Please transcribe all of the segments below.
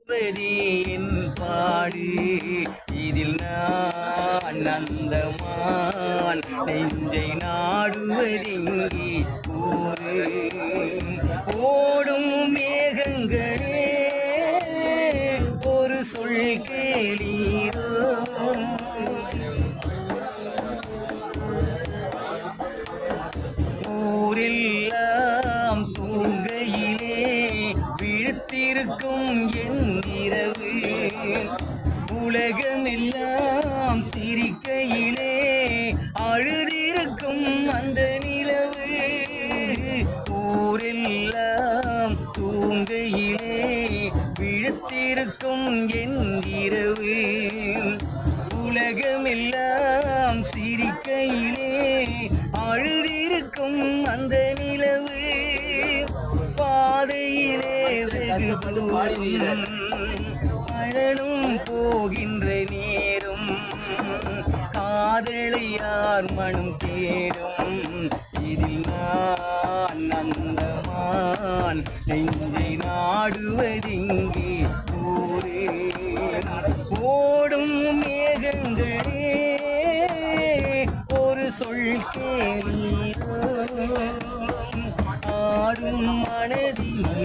என் பாடு இதில் நான் நந்தமான் நெஞ்சை நாடுவதெங்கே கூறு ஓடும் மேகங்களே ஒரு சொல் கேளீரோ ஊரெல்லாம் தூங்கையிலே விழுத்திருக்கும் என் இரவு உலகமெல்லாம் சிரிக்கையிலே அழுதிருக்கும் அந்த நிலவு ஊரெல்லாம் தூங்கையிலே விழுத்திருக்கும் என் இரவு உலகமெல்லாம் சிரிக்கையிலே அழுதிருக்கும் அந்த நிலவு பாதையிலே வெகு தூரம் மழனும் போகின்ற நேரம் காதலை யார் மனம் தேடும் இதில் நான் நந்தமான் நெஞ்சை நாடுவதெங்கே ஊரே ஓடும் மேகங்களே ஒரு சொல் கேளீரோ ஆடும் மனதிலே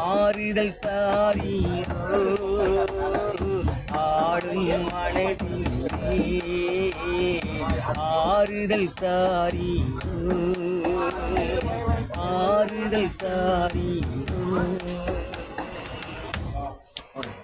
ஆறுதல் தாரீரோ ஆடும் மனதிலே ஆறுதல் தாரீரோ ஆறுதல் தாரீரோ